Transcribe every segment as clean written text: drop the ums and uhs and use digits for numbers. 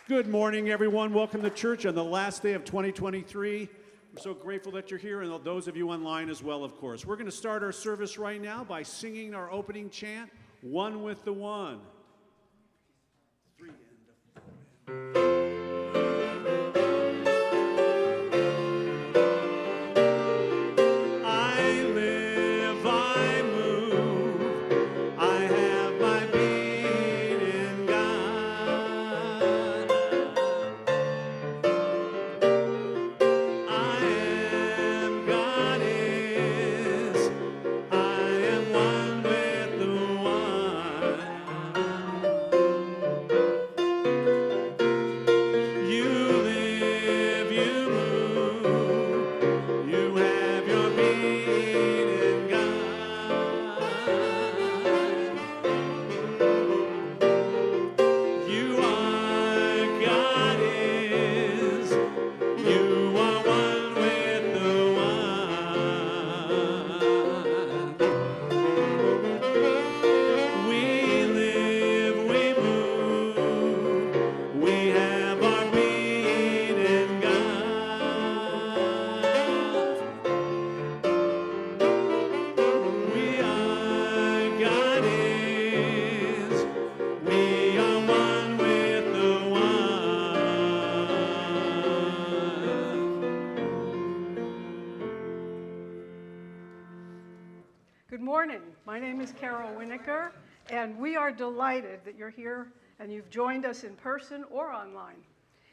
Good morning, everyone. Welcome to church on the last day of 2023. We're so grateful that you're here, and those of you online as well, of course. We're going to start our service right now by singing our opening chant, One with the One. My name is Carol Winokur, and we are delighted that you're here and you've joined us in person or online.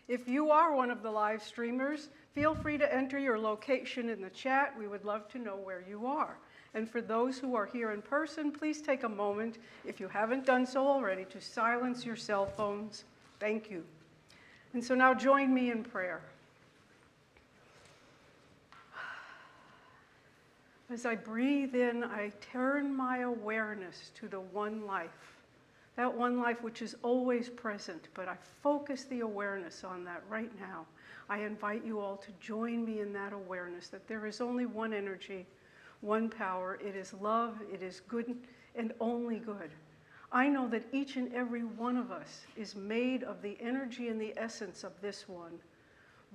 If you are one of the live streamers, feel free to enter your location in the chat. We would love to know where you are. And for those who are here in person, please take a moment, if you haven't done so already, to silence your cell phones. Thank you. And so now join me in prayer. As I breathe in, I turn my awareness to the one life, that one life which is always present, but I focus the awareness on that right now. I invite you all to join me in that awareness that there is only one energy, one power. It is love, it is good and only good. I know that each and every one of us is made of the energy and the essence of this one.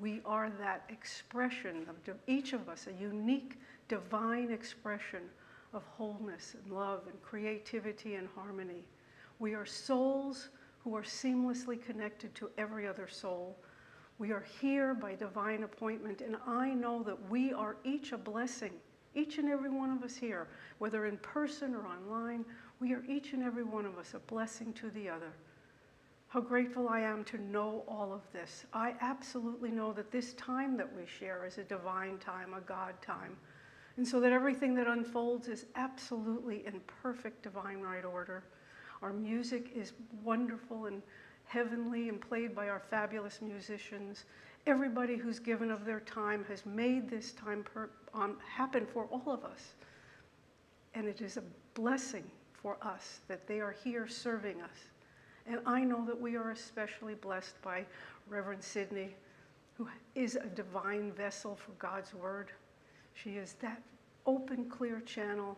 We are that expression of each of us, a unique divine expression of wholeness and love and creativity and harmony. We are souls who are seamlessly connected to every other soul. We are here by divine appointment, and I know that we are each a blessing, each and every one of us here, whether in person or online. We are each and every one of us a blessing to the other. How grateful I am to know all of this. I absolutely know that this time that we share is a divine time, a God time. And so that everything that unfolds is absolutely in perfect divine right order. Our music is wonderful and heavenly and played by our fabulous musicians. Everybody who's given of their time has made this time happen for all of us. And it is a blessing for us that they are here serving us. And I know that we are especially blessed by Reverend Sydney, who is a divine vessel for God's word. She is that open, clear channel.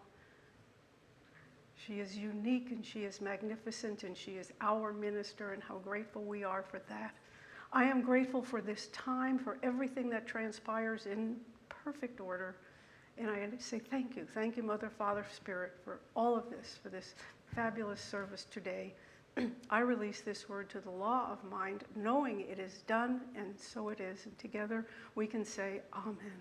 She is unique and she is magnificent and she is our minister, and how grateful we are for that. I am grateful for this time, for everything that transpires in perfect order. And I say thank you. Thank you, Mother, Father, Spirit, for all of this, for this fabulous service today. I release this word to the law of mind, knowing it is done, and so it is. And together we can say, Amen.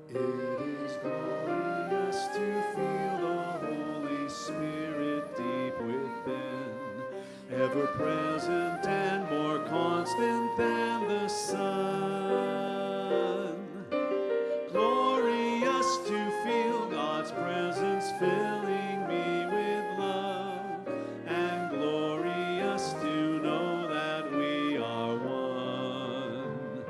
It is glorious to feel the Holy Spirit deep within, ever present and more constant than the sun. Glorious to feel God's presence filling me with love, and glorious to know that we are one.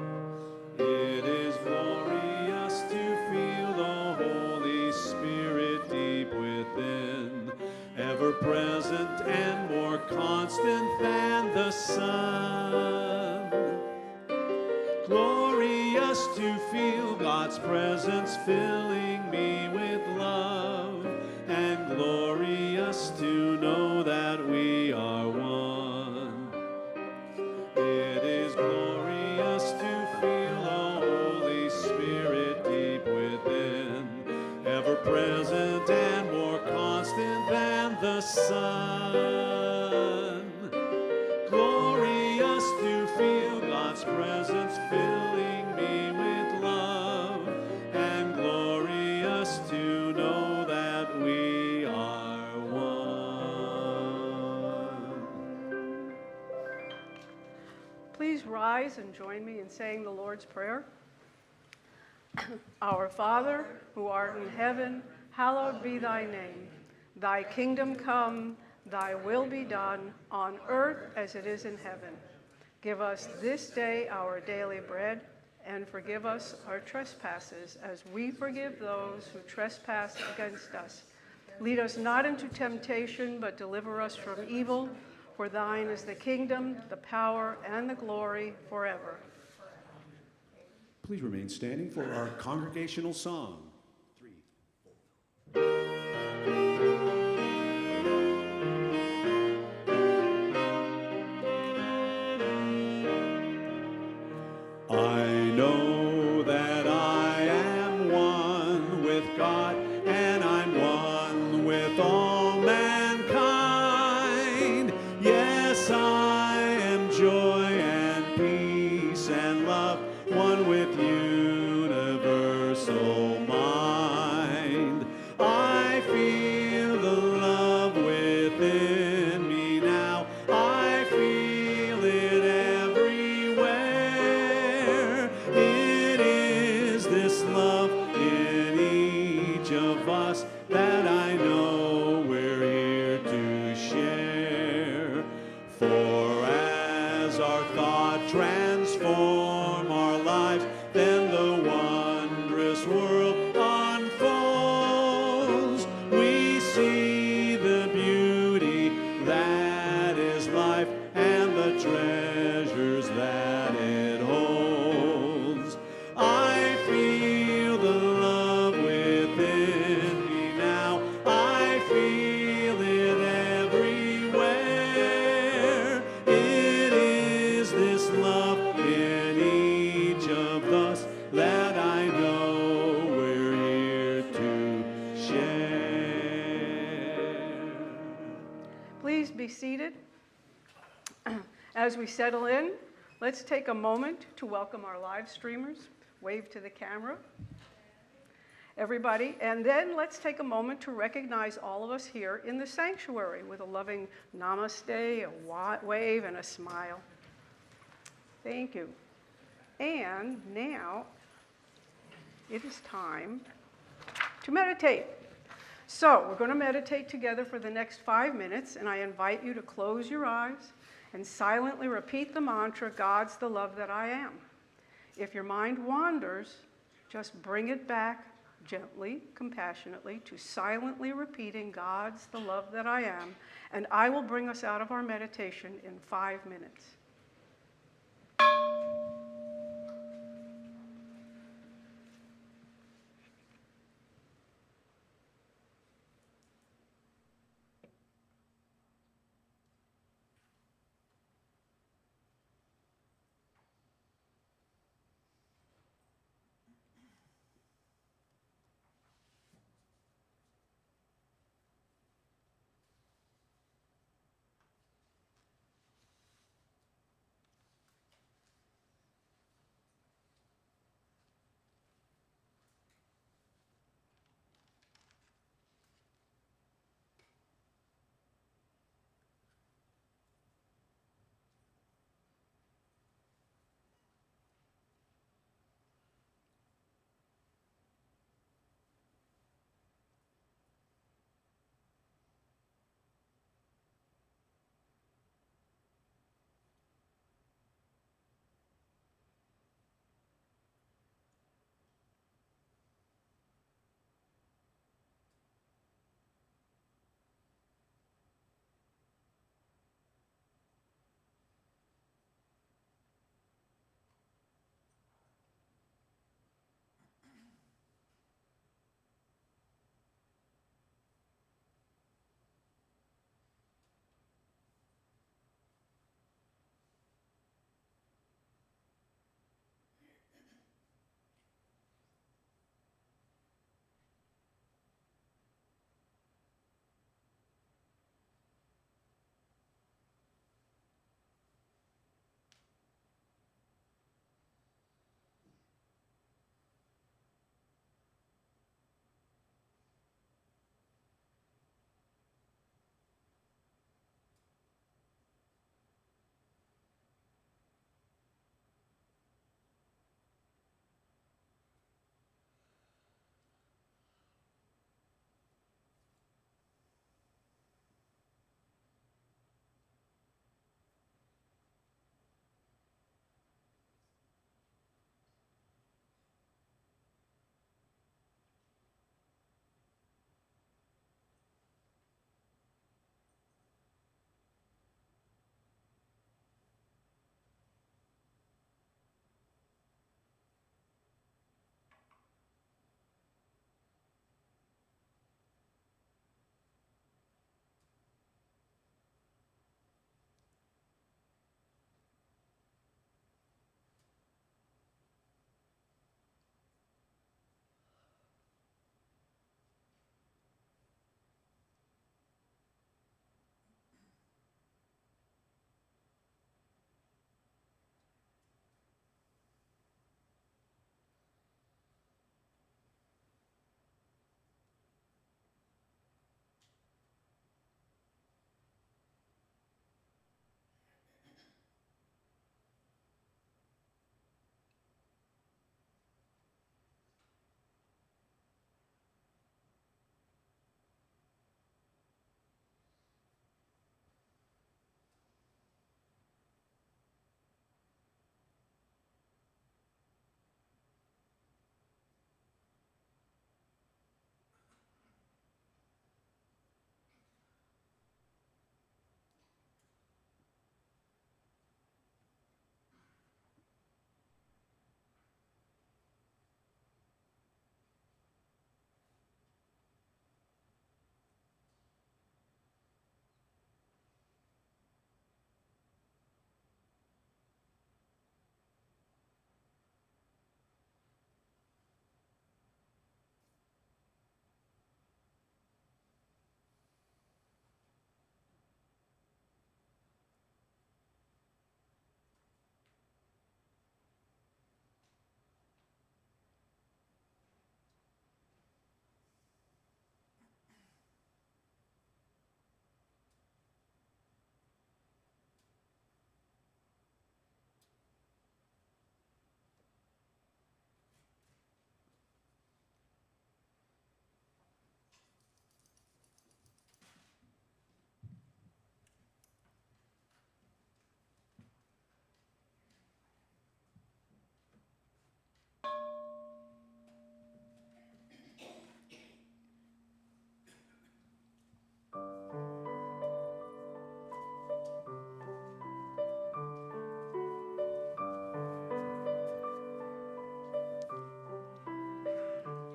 It is glorious to feel the Holy Spirit deep within, ever present and more constant than the sun. Glorious to feel God's presence filling me with love, and glorious to know that we are one. It is glorious to feel the Holy Spirit deep within, ever present and more constant than the sun. Glorious to feel God's presence filling me with love, and glorious to know that we are one. Please rise and join me in saying the Lord's Prayer. Our Father, who art in heaven, hallowed be thy name. Thy kingdom come, thy will be done, on earth as it is in heaven. Give us this day our daily bread, and forgive us our trespasses, as we forgive those who trespass against us. Lead us not into temptation, but deliver us from evil. For thine is the kingdom, the power, and the glory forever. Please remain standing for our congregational song. I know that I am one with God, and I'm one with all mankind. Yes, I am joy and peace and love, one with universal mind. I feel the love within me now. I feel it everywhere. It is this love in each of us that I know we're here to share. For as our thought transform our lives, then the wondrous world unfolds. We see the beauty that is life and the treasures that it holds. I feel the love within me now. I feel it everywhere. It is this love in each of us that I know we're here to share. Please be seated. As we settle in, let's take a moment to welcome our live streamers. Wave to the camera, everybody. And then let's take a moment to recognize all of us here in the sanctuary with a loving namaste, a wave, and a smile. Thank you. And now it is time to meditate. So we're going to meditate together for the next 5 minutes, and I invite you to close your eyes and silently repeat the mantra, God's the love that I am. If your mind wanders, just bring it back gently, compassionately, to silently repeating God's the love that I am, and I will bring us out of our meditation in 5 minutes.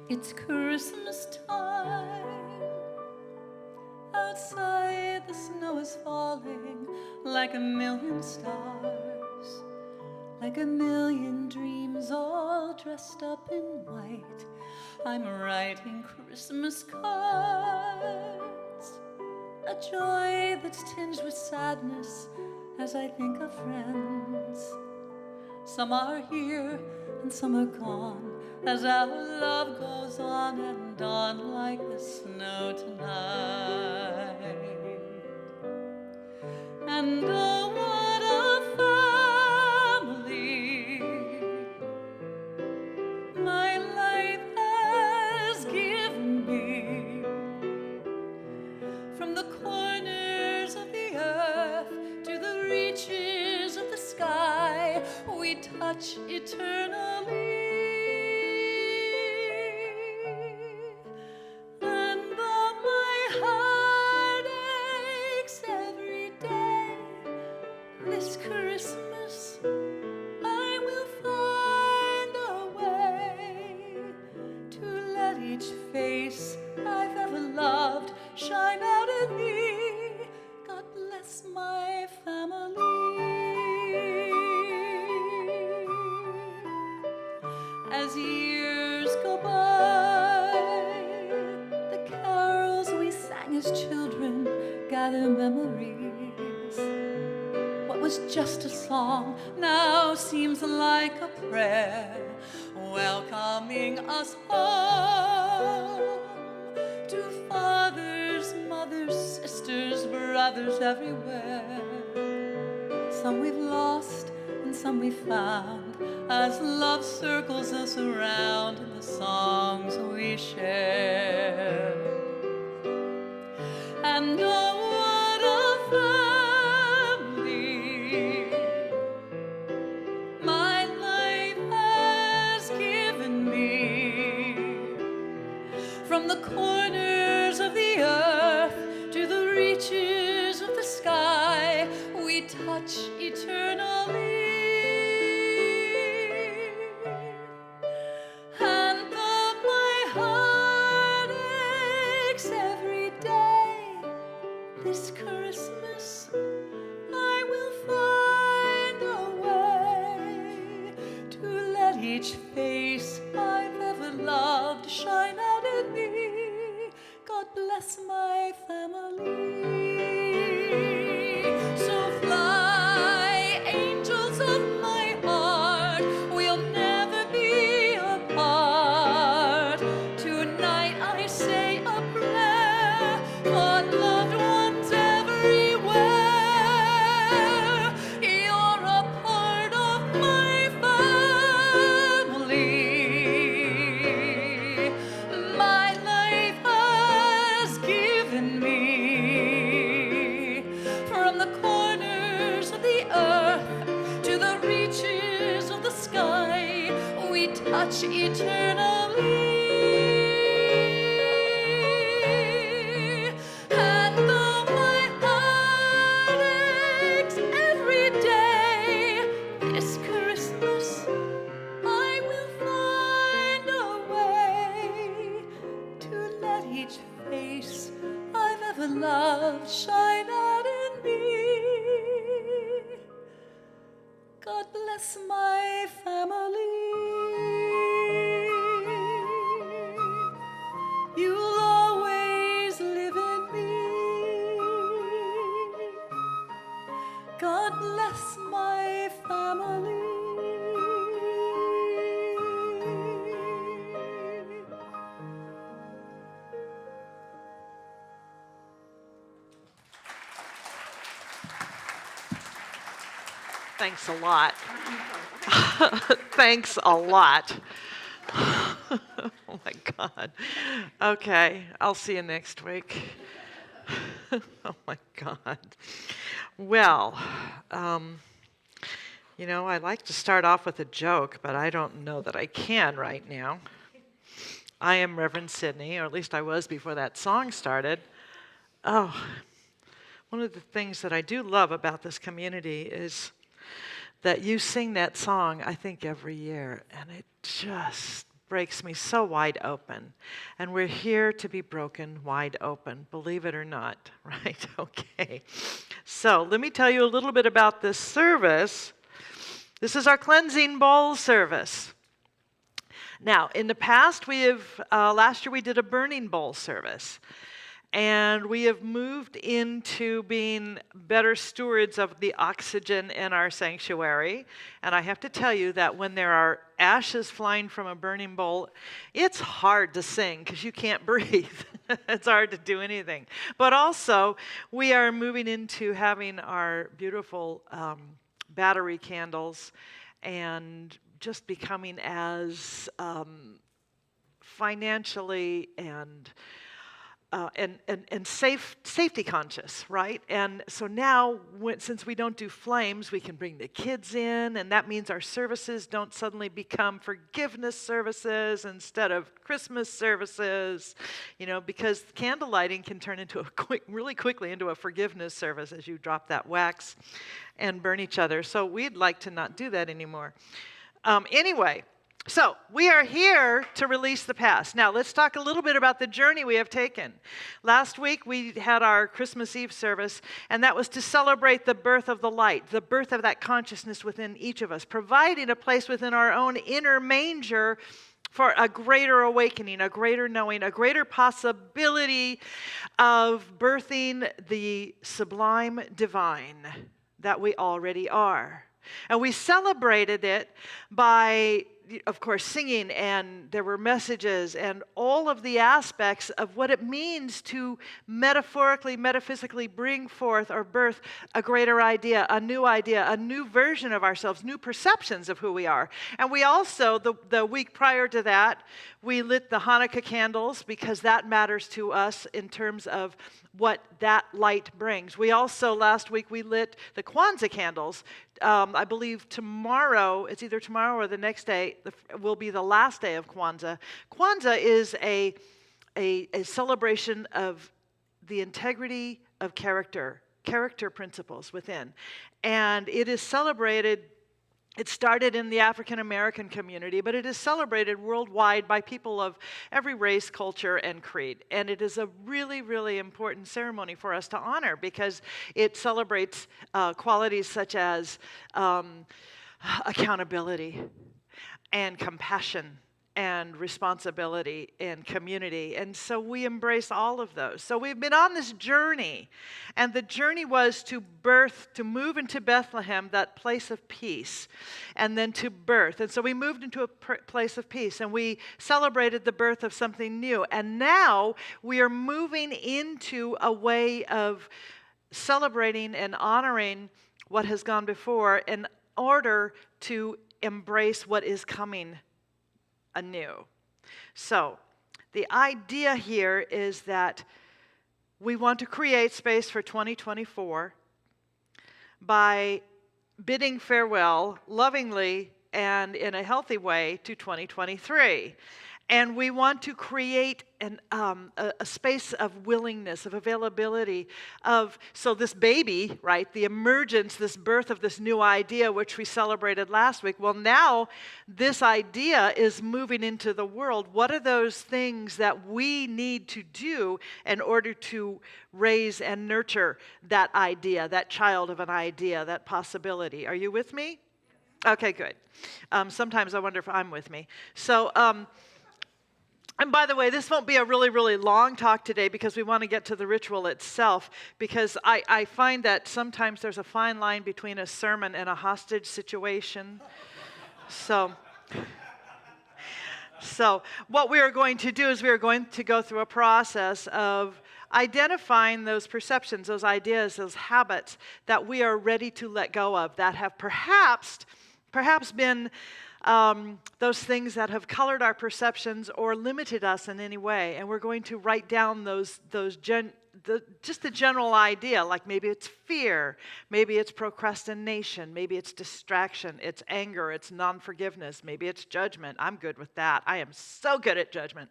It's Christmas time. Outside the snow is falling like a million stars, like a million dreams all dressed up in white. I'm writing Christmas cards, a joy that's tinged with sadness as I think of friends. Some are here and some are gone, as our love goes on and on like the snow tonight. And oh, what a family my life has given me. From the corners of the earth to the reaches of the sky, we touch eternally. And though my heart aches every day, this Christmas I will find a way to let each face I've ever loved shine out in me. God bless my family. As years go by, the carols we sang as children gather memories. What was just a song now seems like a prayer, welcoming us home to fathers, mothers, sisters, brothers everywhere. Some we've lost and some we found, as love circles us around in the songs we share. And oh, what a family my life has given me. From the corners of the earth to the reaches of the sky, we touch eternally. And though my heart aches every day, this Christmas I will find a way to let each face I've ever loved shine out in me. God bless my family. So fly, angels of my heart, we'll never be apart. Tonight I say a prayer for loved ones everywhere. You're a part of my family. My life has given me. From the corners of the earth to the reaches of the sky, we touch eternally. And though my heart aches every day, this Christmas I will find a way to let each face I've ever loved shine out in me. God bless my family. You'll always live in me. God bless my family. Thanks a lot. Thanks a lot. Oh my God. Okay, I'll see you next week. Oh my God. Well, you know, I like to start off with a joke, but I don't know that I can right now. I am Reverend Sidney, or at least I was before that song started. Oh, one of the things that I do love about this community is that you sing that song, I think, every year, and it just breaks me so wide open. And we're here to be broken wide open, believe it or not, right? Okay. So let me tell you a little bit about this service. This is our cleansing bowl service. Now, in the past, last year we did a burning bowl service. And we have moved into being better stewards of the oxygen in our sanctuary. And I have to tell you that when there are ashes flying from a burning bowl, it's hard to sing because you can't breathe. It's hard to do anything. But also, we are moving into having our beautiful battery candles and just becoming as financially and safety conscious, right? And so now, since we don't do flames, we can bring the kids in, and that means our services don't suddenly become forgiveness services instead of Christmas services, because candle lighting can turn into really quickly into a forgiveness service as you drop that wax and burn each other. So we'd like to not do that anymore. Anyway. So, we are here to release the past. Now, let's talk a little bit about the journey we have taken. Last week, we had our Christmas Eve service, and that was to celebrate the birth of the light, the birth of that consciousness within each of us, providing a place within our own inner manger for a greater awakening, a greater knowing, a greater possibility of birthing the sublime divine that we already are. And we celebrated it by, of course, singing, and there were messages and all of the aspects of what it means to metaphorically, metaphysically bring forth or birth a greater idea, a new version of ourselves, new perceptions of who we are. And we also, the week prior to that, we lit the Hanukkah candles because that matters to us in terms of what that light brings. We also, last week, we lit the Kwanzaa candles. I believe tomorrow, it's either tomorrow or the next day, will be the last day of Kwanzaa. Kwanzaa is a celebration of the integrity of character principles within. And it is celebrated. It started in the African American community, but it is celebrated worldwide by people of every race, culture, and creed. And it is a really, really important ceremony for us to honor because it celebrates qualities such as accountability and compassion and responsibility and community. And so we embrace all of those. So we've been on this journey, and the journey was to move into Bethlehem, that place of peace, and then to birth. And so we moved into a place of peace, and we celebrated the birth of something new. And now we are moving into a way of celebrating and honoring what has gone before in order to embrace what is coming anew. So, the idea here is that we want to create space for 2024 by bidding farewell lovingly and in a healthy way to 2023. And we want to create a space of willingness, of availability, so this baby, right, the emergence, this birth of this new idea, which we celebrated last week, well, now this idea is moving into the world. What are those things that we need to do in order to raise and nurture that idea, that child of an idea, that possibility? Are you with me? Okay, good. Sometimes I wonder if I'm with me. So, and by the way, this won't be a really, really long talk today because we want to get to the ritual itself, because I find that sometimes there's a fine line between a sermon and a hostage situation. So what we are going to do is we are going to go through a process of identifying those perceptions, those ideas, those habits that we are ready to let go of, that have perhaps been those things that have colored our perceptions or limited us in any way. And we're going to write down just the general idea, like maybe it's fear, maybe it's procrastination, maybe it's distraction, it's anger, it's non-forgiveness, maybe it's judgment. I'm good with that. I am so good at judgment.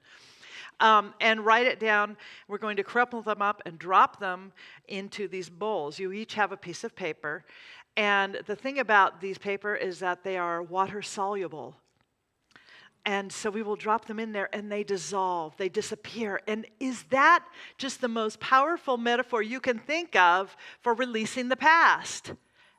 And write it down. We're going to crumple them up and drop them into these bowls. You each have a piece of paper. And the thing about these paper is that they are water soluble. And so we will drop them in there and they dissolve, they disappear. And is that just the most powerful metaphor you can think of for releasing the past?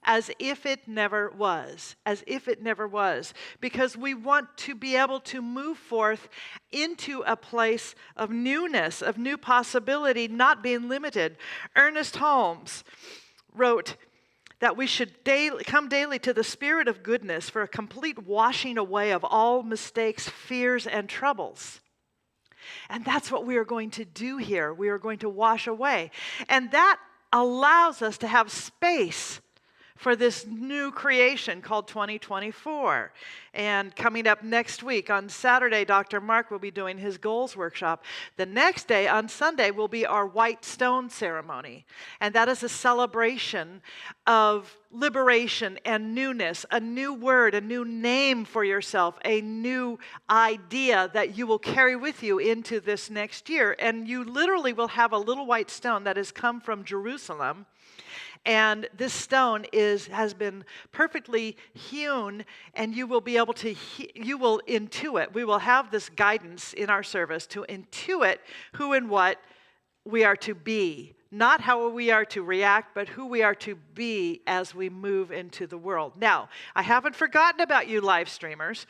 As if it never was, as if it never was. Because we want to be able to move forth into a place of newness, of new possibility, not being limited. Ernest Holmes wrote that we should come daily to the Spirit of goodness for a complete washing away of all mistakes, fears, and troubles. And that's what we are going to do here. We are going to wash away. And that allows us to have space for this new creation called 2024. And coming up next week, on Saturday, Dr. Mark will be doing his goals workshop. The next day, on Sunday, will be our white stone ceremony. And that is a celebration of liberation and newness, a new word, a new name for yourself, a new idea that you will carry with you into this next year. And you literally will have a little white stone that has come from Jerusalem. And this stone has been perfectly hewn, and you will be able to, you will intuit. We will have this guidance in our service to intuit who and what we are to be. Not how we are to react, but who we are to be as we move into the world. Now, I haven't forgotten about you live streamers.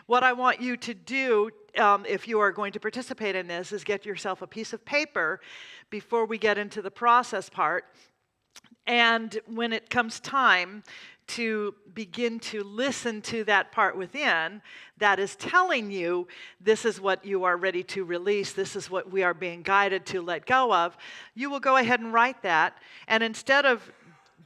What I want you to do, if you are going to participate in this, is get yourself a piece of paper before we get into the process part. And when it comes time to begin to listen to that part within that is telling you this is what you are ready to release, this is what we are being guided to let go of, you will go ahead and write that. And instead of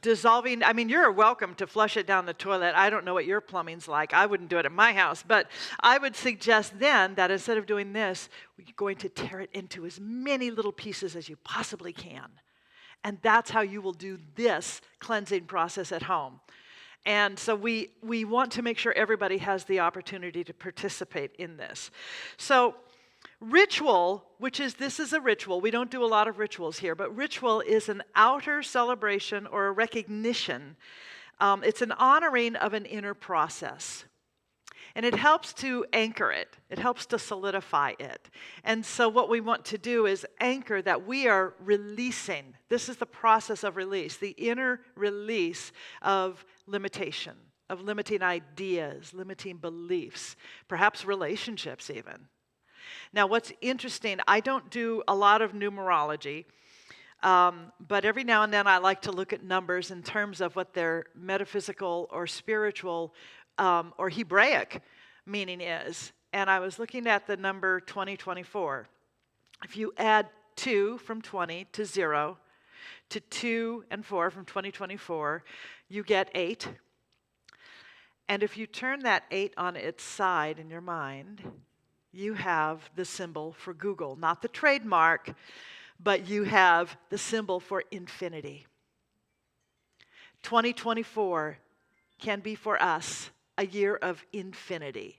dissolving, I mean, you're welcome to flush it down the toilet. I don't know what your plumbing's like. I wouldn't do it at my house. But I would suggest then that instead of doing this, we're going to tear it into as many little pieces as you possibly can. And that's how you will do this cleansing process at home. And so we want to make sure everybody has the opportunity to participate in this. So ritual, this is a ritual. We don't do a lot of rituals here, but ritual is an outer celebration or a recognition. It's an honoring of an inner process. And it helps to anchor it. It helps to solidify it. And so what we want to do is anchor that we are releasing. This is the process of release, the inner release of limitation, of limiting ideas, limiting beliefs, perhaps relationships even. Now what's interesting, I don't do a lot of numerology, but every now and then I like to look at numbers in terms of what their metaphysical or spiritual or Hebraic meaning is. And I was looking at the number 2024. If you add 2 from 20 to 0, to 2 and 4 from 2024, you get 8. And if you turn that 8 on its side in your mind, you have the symbol for Google. Not the trademark, but you have the symbol for infinity. 2024 can be for us a year of infinity.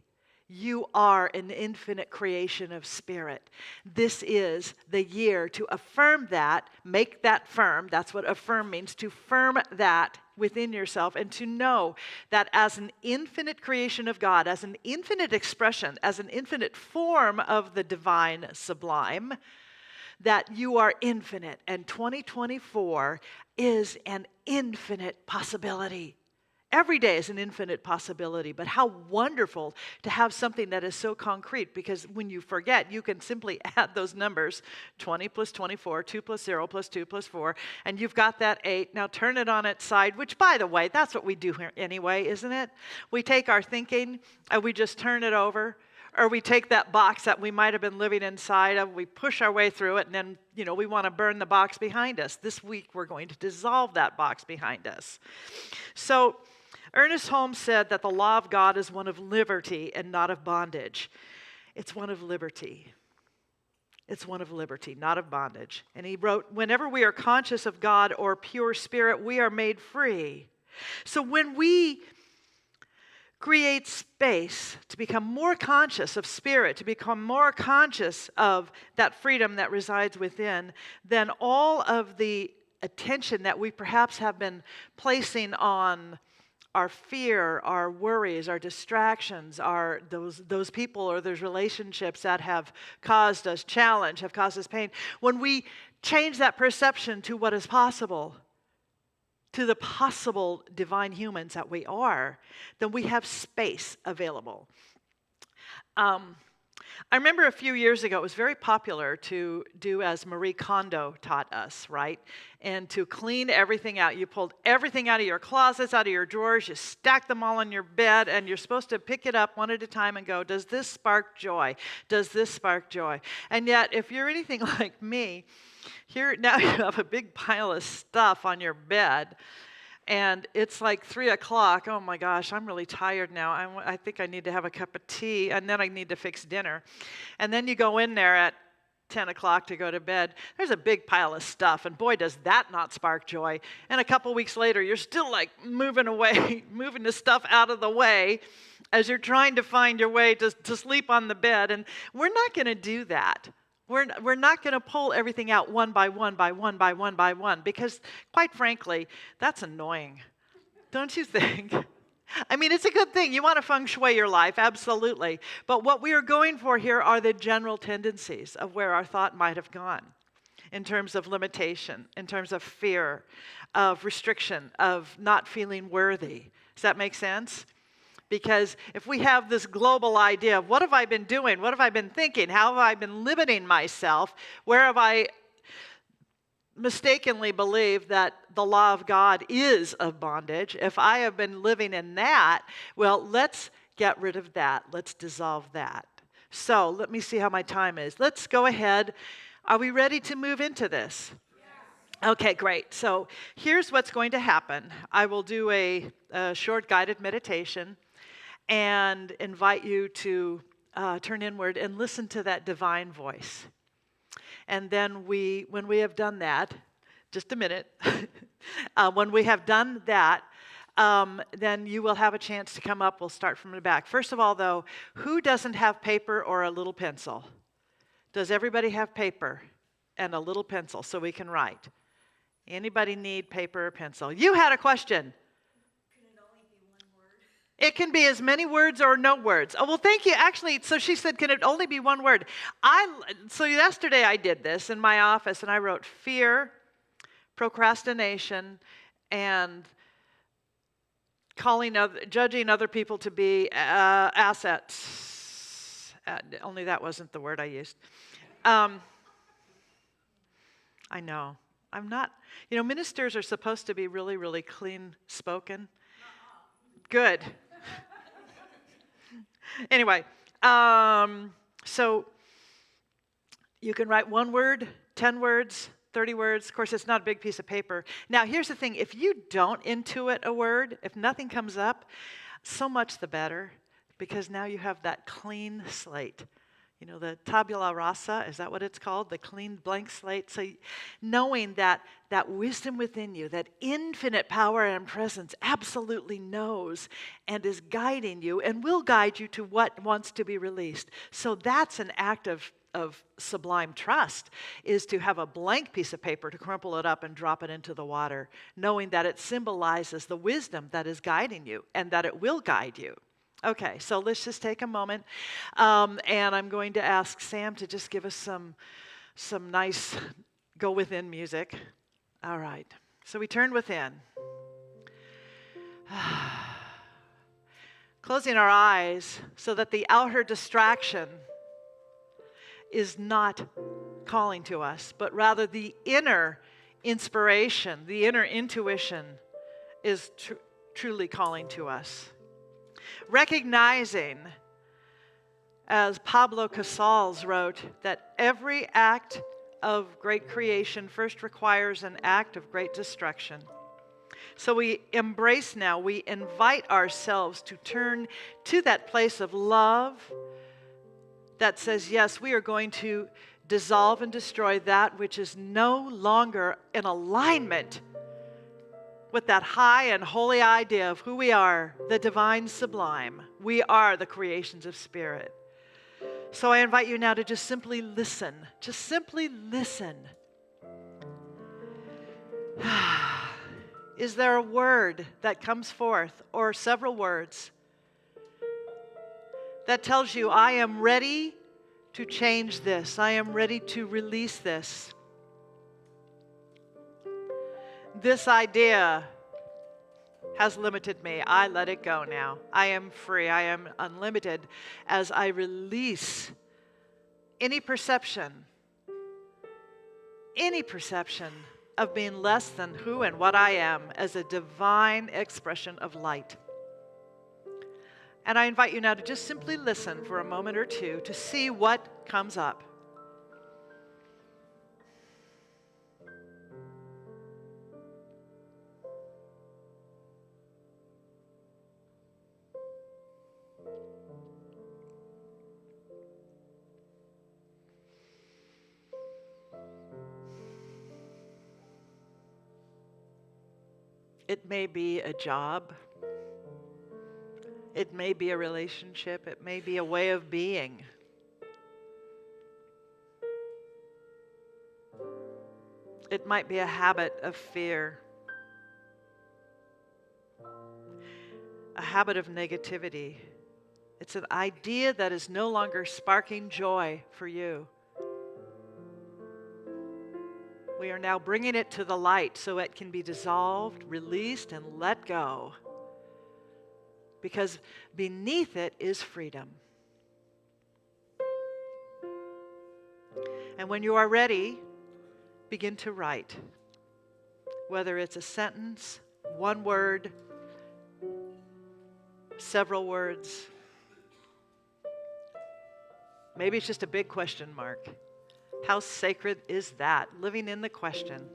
You are an infinite creation of spirit. This is the year to affirm that, make that firm. That's what affirm means, to firm that within yourself and to know that as an infinite creation of God, as an infinite expression, as an infinite form of the divine sublime, that you are infinite. And 2024 is an infinite possibility. Every day is an infinite possibility, but how wonderful to have something that is so concrete, because when you forget, you can simply add those numbers, 20 plus 24, 2 plus 0 plus 2 plus 4, and you've got that 8. Now turn it on its side, which, by the way, that's what we do here anyway, isn't it? We take our thinking and we just turn it over, or we take that box that we might have been living inside of, we push our way through it, and then, we want to burn the box behind us. This week, we're going to dissolve that box behind us. So, Ernest Holmes said that the law of God is one of liberty and not of bondage. It's one of liberty. It's one of liberty, not of bondage. And he wrote, whenever we are conscious of God or pure spirit, we are made free. So when we create space to become more conscious of spirit, to become more conscious of that freedom that resides within, then all of the attention that we perhaps have been placing on our fear, our worries, our distractions, our those people or those relationships that have caused us challenge, have caused us pain, when we change that perception to what is possible, to the possible divine humans that we are, then we have space available. I remember a few years ago, it was very popular to do as Marie Kondo taught us, right? And to clean everything out. You pulled everything out of your closets, out of your drawers, you stacked them all on your bed, and you're supposed to pick it up one at a time and go, does this spark joy? Does this spark joy? And yet, if you're anything like me, here now you have a big pile of stuff on your bed, and it's like 3 o'clock. Oh my gosh, I'm really tired now. I think I need to have a cup of tea, and then I need to fix dinner. And then you go in there at 10 o'clock to go to bed. There's a big pile of stuff, and boy, does that not spark joy. And a couple weeks later, you're still like moving away, moving the stuff out of the way as you're trying to find your way to sleep on the bed. And we're not going to do that. We're not going to pull everything out one by one by one by one by one, because quite frankly, that's annoying. Don't you think? I mean, it's a good thing. You want to feng shui your life, absolutely. But what we are going for here are the general tendencies of where our thought might have gone in terms of limitation, in terms of fear, of restriction, of not feeling worthy. Does that make sense? Because if we have this global idea of what have I been doing, what have I been thinking, how have I been limiting myself, where have I mistakenly believed that the law of God is of bondage, if I have been living in that, well, let's get rid of that. Let's dissolve that. So let me see how my time is. Let's go ahead. Are we ready to move into this? Okay, great. So here's what's going to happen. I will do a short guided meditation and invite you to turn inward and listen to that divine voice. And then when we have done that, just a minute, when we have done that, then you will have a chance to come up. We'll start from the back. First of all, though, who doesn't have paper or a little pencil? Does everybody have paper and a little pencil so we can write? Anybody need paper or pencil? You had a question. It can be as many words or no words. Oh, well, thank you. Actually, so she said, can it only be one word? So yesterday I did this in my office, and I wrote fear, procrastination, and judging other people to be assets. Only that wasn't the word I used. I know. I'm not, ministers are supposed to be really, really clean-spoken. Good. Anyway, so you can write 1 word, 10 words, 30 words. Of course, it's not a big piece of paper. Now, here's the thing. If you don't intuit a word, if nothing comes up, so much the better, because now you have that clean slate. The tabula rasa, is that what it's called? The clean blank slate. So knowing that wisdom within you, that infinite power and presence absolutely knows and is guiding you and will guide you to what wants to be released. So that's an act of sublime trust, is to have a blank piece of paper, to crumple it up and drop it into the water, knowing that it symbolizes the wisdom that is guiding you and that it will guide you. Okay, so let's just take a moment, and I'm going to ask Sam to just give us some nice go within music. All right, so we turn within. Closing our eyes so that the outer distraction is not calling to us, but rather the inner inspiration, the inner intuition is truly calling to us. Recognizing, as Pablo Casals wrote, that every act of great creation first requires an act of great destruction. So we embrace now, we invite ourselves to turn to that place of love that says, yes, we are going to dissolve and destroy that which is no longer in alignment with that high and holy idea of who we are, the divine sublime. We are the creations of spirit. So I invite you now to just simply listen. Just simply listen. Is there a word that comes forth, or several words, that tells you, I am ready to change this. I am ready to release this. This idea has limited me. I let it go now. I am free. I am unlimited as I release any perception of being less than who and what I am as a divine expression of light. And I invite you now to just simply listen for a moment or two to see what comes up. It may be a job. It may be a relationship. It may be a way of being. It might be a habit of fear, a habit of negativity. It's an idea that is no longer sparking joy for you. We are now bringing it to the light so it can be dissolved, released, and let go. Because beneath it is freedom. And when you are ready, begin to write. Whether it's a sentence, one word, several words. Maybe it's just a big question mark. How sacred is that? Living in the question.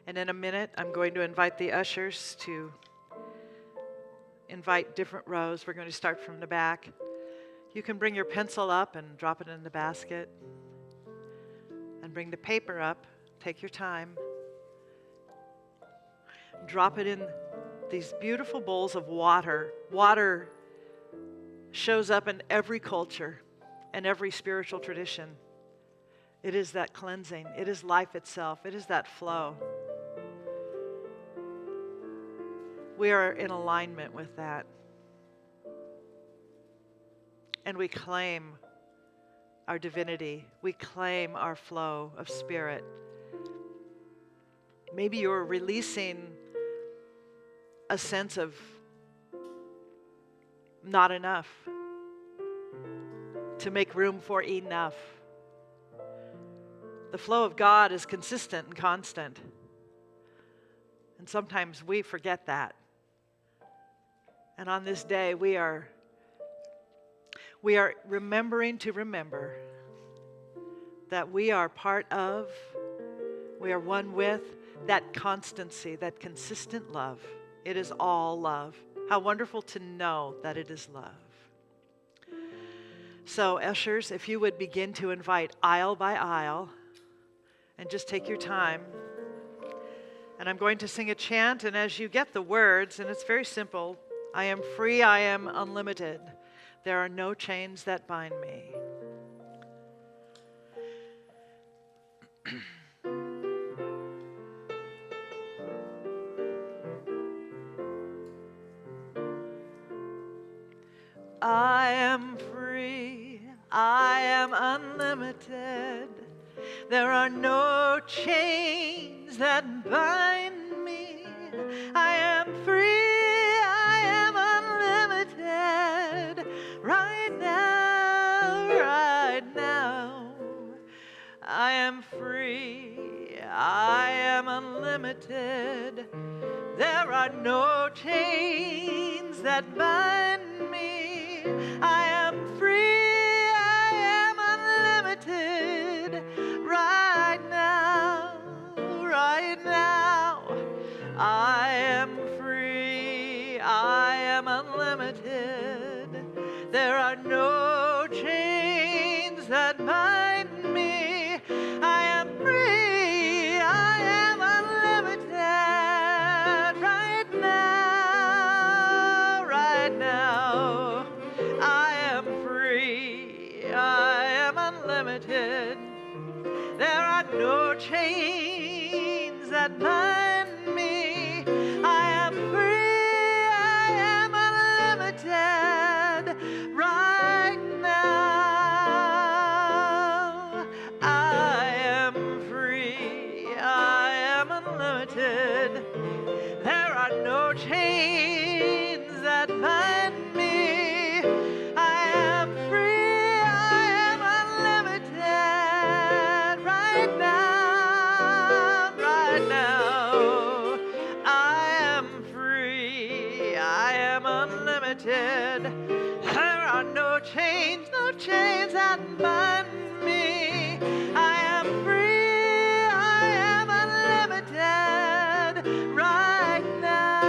And in a minute, I'm going to invite the ushers to invite different rows. We're going to start from the back. You can bring your pencil up and drop it in the basket. And bring the paper up. Take your time. Drop it in these beautiful bowls of water. Water shows up in every culture and every spiritual tradition. It is that cleansing. It is life itself. It is that flow. We are in alignment with that. And we claim our divinity. We claim our flow of spirit. Maybe you're releasing a sense of not enough to make room for enough. The flow of God is consistent and constant. And sometimes we forget that. And on this day, we are remembering to remember that we are part of, we are one with that constancy, that consistent love. It is all love. How wonderful to know that it is love. So, ushers, if you would begin to invite aisle by aisle, and just take your time. And I'm going to sing a chant, and as you get the words, and it's very simple, I am free, I am unlimited. There are no chains that bind me. I am free, I am unlimited. There are no chains that bind me. I am free, I am unlimited. Right now, right now. I am free, I am unlimited. There are no chains that bind me. I am free, I am unlimited. Right now, right now. I am free, I am unlimited. There are no chains that bind me. I am free, unlimited. There are no chains that bind me. I am free, I am unlimited right now. I am free, I am unlimited. There are no chains that bind me. I am free, I am unlimited right now, right now. I am free, I am unlimited. There are no chains that bind me. I am free, I am unlimited right now.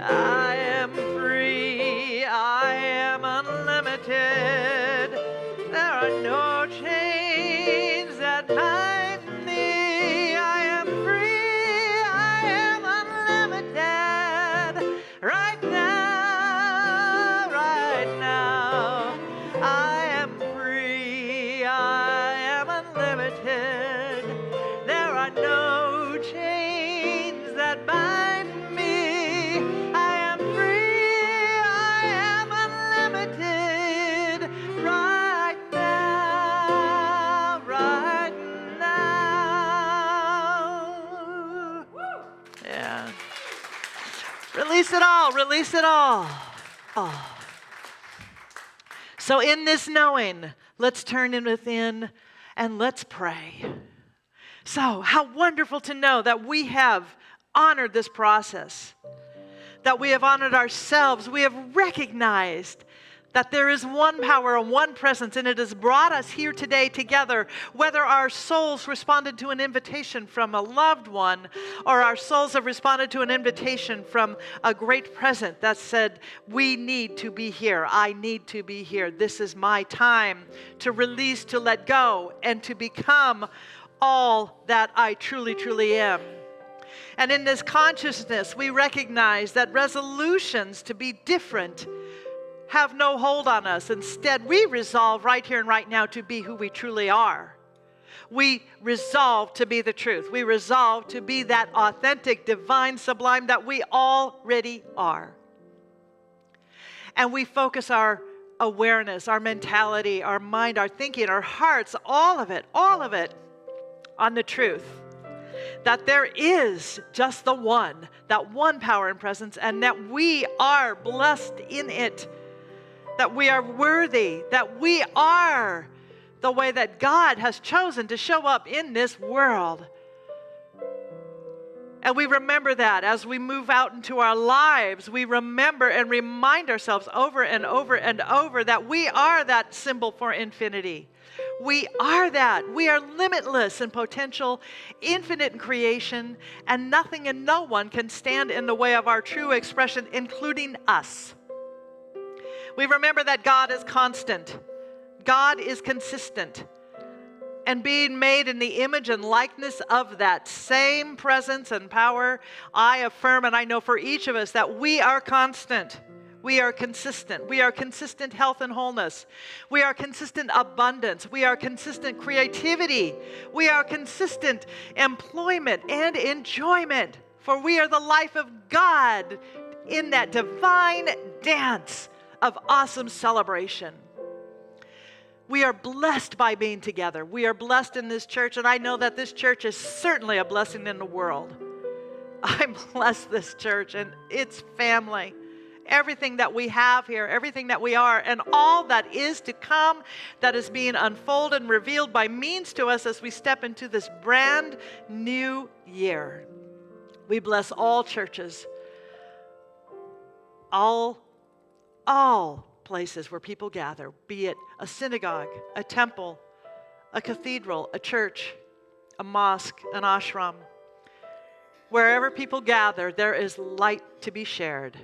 I am free, I am unlimited. There are no chains that bind me. I am free, I am unlimited right now, right now. I am free, I am unlimited. There are no chains that bind me. I am free, I am unlimited right now, right now. Yeah. Release it all, release it all. Oh. So in this knowing, let's turn in within and let's pray. So how wonderful to know that we have honored this process, that we have honored ourselves. We have recognized that there is one power and one presence, and it has brought us here today together, whether our souls responded to an invitation from a loved one or our souls have responded to an invitation from a great present that said, we need to be here. I need to be here. This is my time to release, to let go, and to become all that I truly, truly am. And in this consciousness, we recognize that resolutions to be different have no hold on us. Instead, we resolve right here and right now to be who we truly are. We resolve to be the truth. We resolve to be that authentic, divine, sublime that we already are. And we focus our awareness, our mentality, our mind, our thinking, our hearts, all of it on the truth. That there is just the one, that one power and presence, and that we are blessed in it. That we are worthy, that we are the way that God has chosen to show up in this world. And we remember that as we move out into our lives, we remember and remind ourselves over and over and over that we are that symbol for infinity. We are that. We are limitless in potential, infinite in creation, and nothing and no one can stand in the way of our true expression, including us. We remember that God is constant. God is consistent. And being made in the image and likeness of that same presence and power, I affirm and I know for each of us that we are constant. We are consistent. We are consistent health and wholeness. We are consistent abundance. We are consistent creativity. We are consistent employment and enjoyment. For we are the life of God in that divine dance of awesome celebration. We are blessed by being together. We are blessed in this church, and I know that this church is certainly a blessing in the world. I bless this church and its family. Everything that we have here, everything that we are, and all that is to come, that is being unfolded and revealed by means to us as we step into this brand new year. We bless all churches, all places where people gather, be it a synagogue, a temple, a cathedral, a church, a mosque, an ashram. Wherever people gather, there is light to be shared.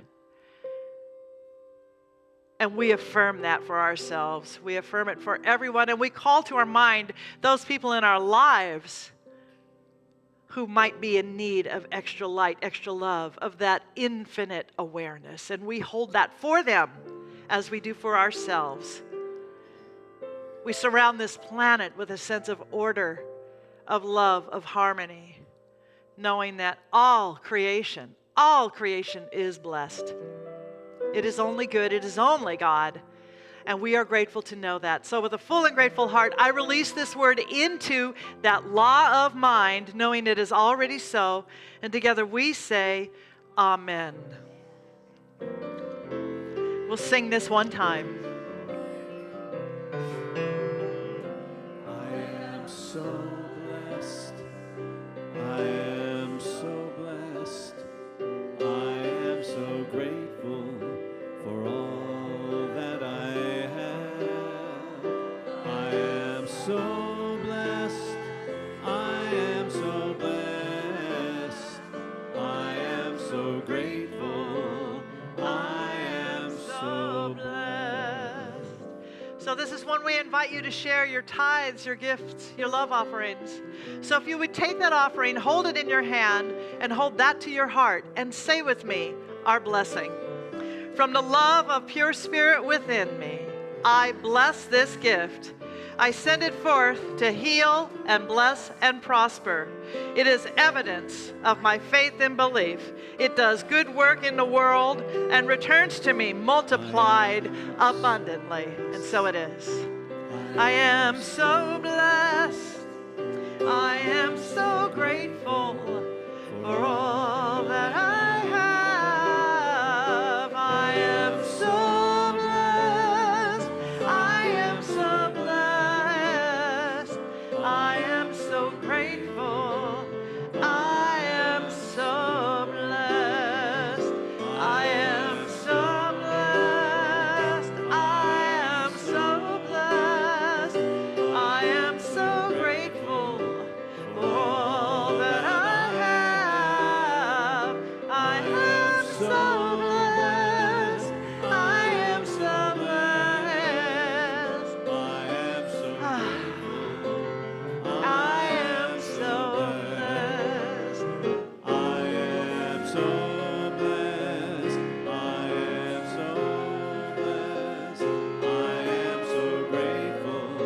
And we affirm that for ourselves. We affirm it for everyone. And we call to our mind those people in our lives who might be in need of extra light, extra love, of that infinite awareness. And we hold that for them as we do for ourselves. We surround this planet with a sense of order, of love, of harmony, knowing that all creation is blessed. It is only good, it is only God, and we are grateful to know that. So with a full and grateful heart, I release this word into that law of mind, knowing it is already so, and together we say, Amen. We'll sing this one time. I am so blessed. I am so blessed. I am so grateful for all that I have. I am so blessed. I am so blessed. I am so grateful. I am so blessed. So this is when we invite you to share your tithes, your gifts, your love offerings. So if you would take that offering, hold it in your hand, and hold that to your heart, and say with me our blessing. From the love of pure spirit within me, I bless this gift. I send it forth to heal and bless and prosper. It is evidence of my faith and belief. It does good work in the world and returns to me multiplied abundantly. And so it is. I am so blessed. I am so grateful for all that I have. I am so blessed. I am so blessed. I am so grateful. I am so blessed. I am so blessed. I am so blessed. I am so grateful for all that I have. I am so blessed. I am so blessed. I am so grateful. I am so blessed. I am so blessed. I am so blessed. I am so grateful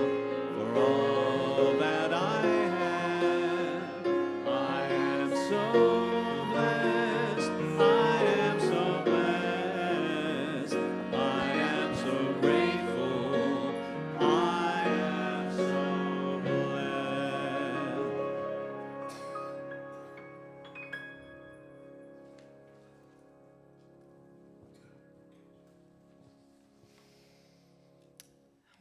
for all that I have. I am so blessed. I am so blessed. I am so grateful. I am so blessed.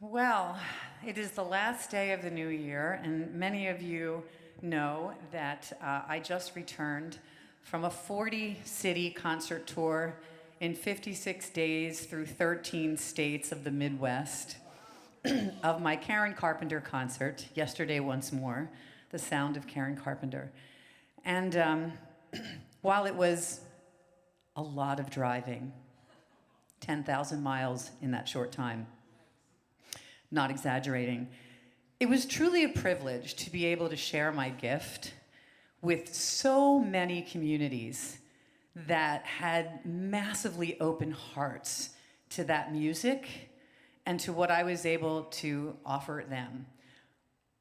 Well, it is the last day of the new year, and many of you know that I just returned from a 40-city concert tour in 56 days through 13 states of the Midwest of my Karen Carpenter concert, yesterday once more, The Sound of Karen Carpenter. And while it was a lot of driving, 10,000 miles in that short time, not exaggerating, it was truly a privilege to be able to share my gift with so many communities that had massively open hearts to that music and to what I was able to offer them.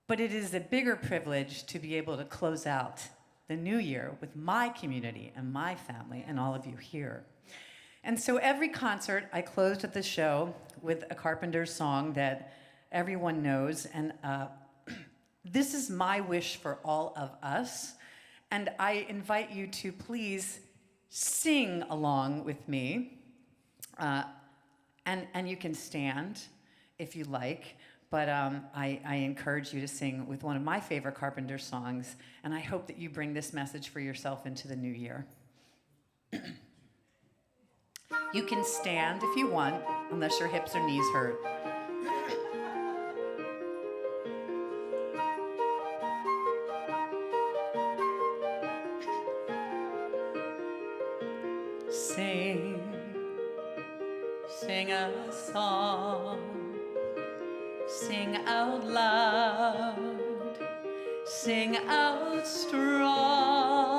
But it is a bigger privilege to be able to close out the new year with my community and my family and all of you here. And so every concert, I closed at the show with a Carpenter song that everyone knows, and this is my wish for all of us, and I invite you to please sing along with me, and you can stand if you like, but I encourage you to sing with one of my favorite Carpenter songs, and I hope that you bring this message for yourself into the new year. You can stand if you want, unless your hips or knees hurt. Sing a song, sing out loud, sing out strong,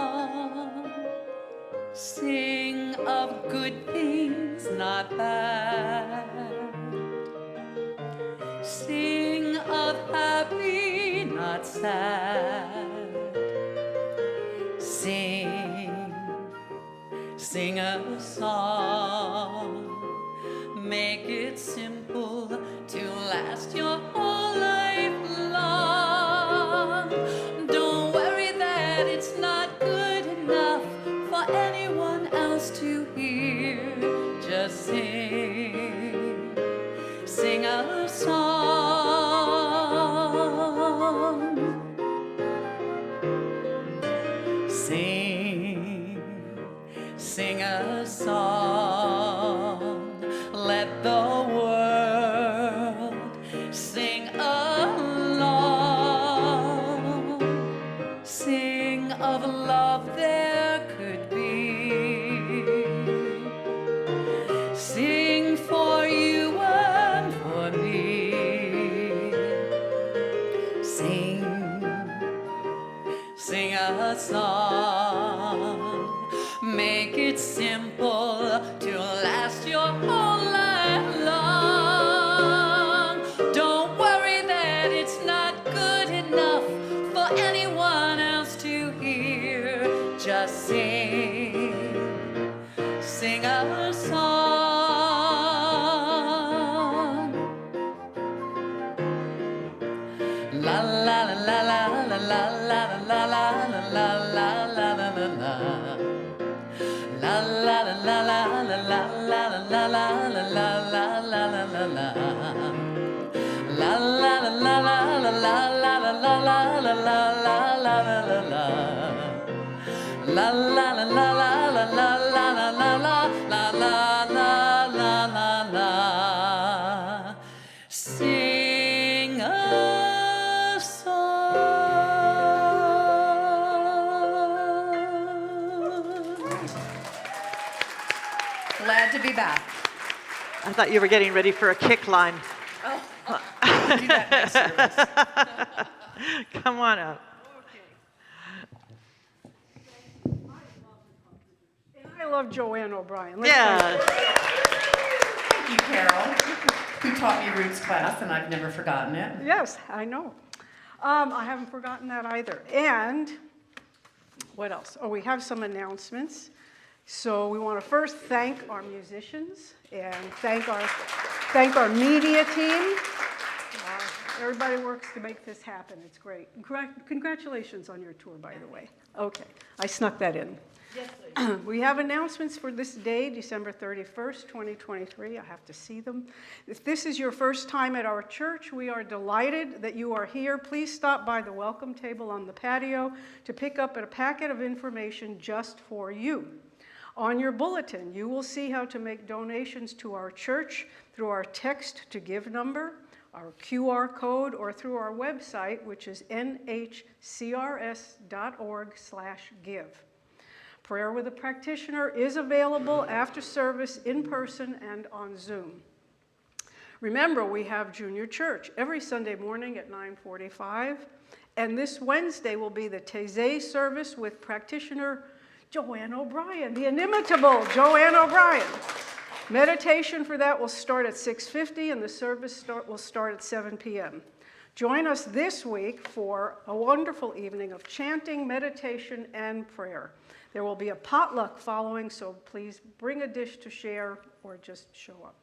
sing of good things, not bad, sing of happy, not sad. Sing a song, make it simple to last your whole life long. Don't worry that it's not good enough for anyone else to hear. Just sing a song. Sing a song. Let the world sing along. Sing of love there could be. Sing for you and for me. Sing a song. Make it simple to last your whole life long. Don't worry that it's not good enough for anyone else to hear. Just sing a song. La la la la la la la la la la la la la la la la. La la la la la la la la la la la la la la la la. La la la la la la la la la la la la la la la la. La la la la la la la la la la la la la la. Sing a song. Glad to be back. I thought you were getting ready for a kick line. Oh, we'll do that next service. Come on up. And I love Joanne O'Brien. Yeah. Thank you, Carol, who taught me roots class, and I've never forgotten it. Yes, I know. I haven't forgotten that either. And what else? Oh, we have some announcements. So we want to first thank our musicians and thank our media team. Everybody works to make this happen. It's great. Congratulations on your tour, by the way. Okay, I snuck that in. Yes, please. We have announcements for this day, December 31st, 2023. I have to see them. If this is your first time at our church, we are delighted that you are here. Please stop by the welcome table on the patio to pick up a packet of information just for you. On your bulletin, you will see how to make donations to our church through our text to give number, our QR code, or through our website, which is nhcrs.org/give. Prayer with a practitioner is available after service in person and on Zoom. Remember, we have junior church every Sunday morning at 9:45, and this Wednesday will be the Taizé service with practitioner Joanne O'Brien, the inimitable Joanne O'Brien. Meditation for that will start at 6:50, and the service will start at 7 p.m. Join us this week for a wonderful evening of chanting, meditation, and prayer. There will be a potluck following, so please bring a dish to share or just show up.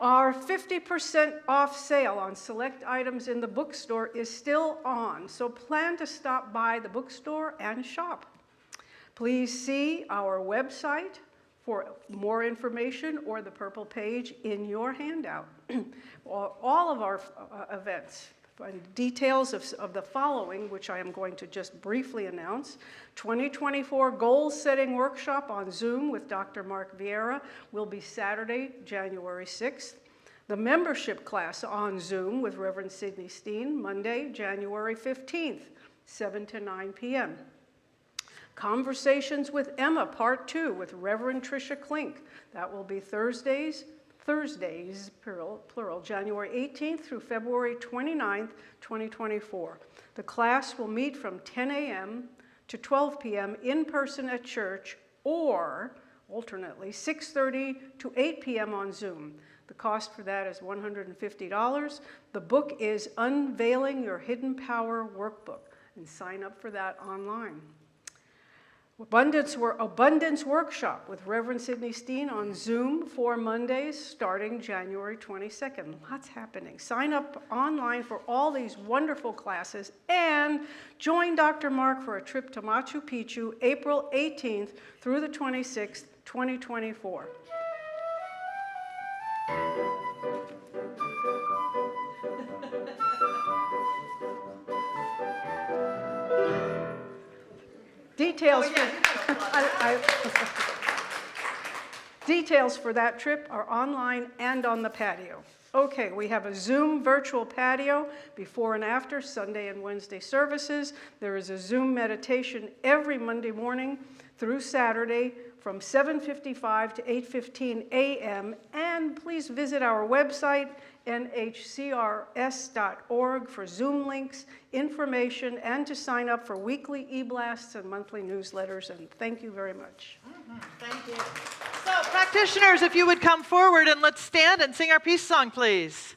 Our 50% off sale on select items in the bookstore is still on, so plan to stop by the bookstore and shop. Please see our website for more information or the purple page in your handout. All of our events, details of the following, which I am going to just briefly announce. 2024 Goal Setting Workshop on Zoom with Dr. Mark Vieira will be Saturday, January 6th. The membership class on Zoom with Reverend Sidney Steen, Monday, January 15th, 7 to 9 p.m. Conversations with Emma, Part 2, with Reverend Tricia Klink. That will be Thursdays, plural, January 18th through February 29th, 2024. The class will meet from 10 a.m. to 12 p.m. in person at church or alternately, 6:30 to 8 p.m. on Zoom. The cost for that is $150. The book is Unveiling Your Hidden Power Workbook, and sign up for that online. Abundance Workshop with Reverend Sidney Steen on Zoom for Mondays starting January 22nd. Lots happening. Sign up online for all these wonderful classes and join Dr. Mark for a trip to Machu Picchu April 18th through the 26th, 2024. Details for that trip are online and on the patio. Okay, we have a Zoom virtual patio before and after Sunday and Wednesday services. There is a Zoom meditation every Monday morning through Saturday from 7:55 to 8:15 a.m. And please visit our website, nhcrs.org, for Zoom links, information, and to sign up for weekly e-blasts and monthly newsletters. And thank you very much. Thank you. So, practitioners, if you would come forward and let's stand and sing our peace song, please.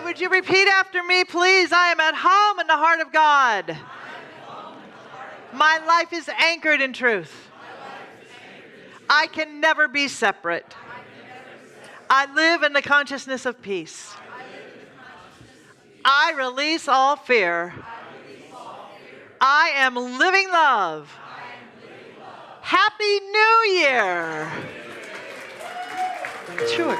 Would you repeat after me, please? I am at home in the heart of God. My life is anchored in truth. I can never be separate. I live in the consciousness of peace. I release all fear. I am living love. Happy New Year. Sure.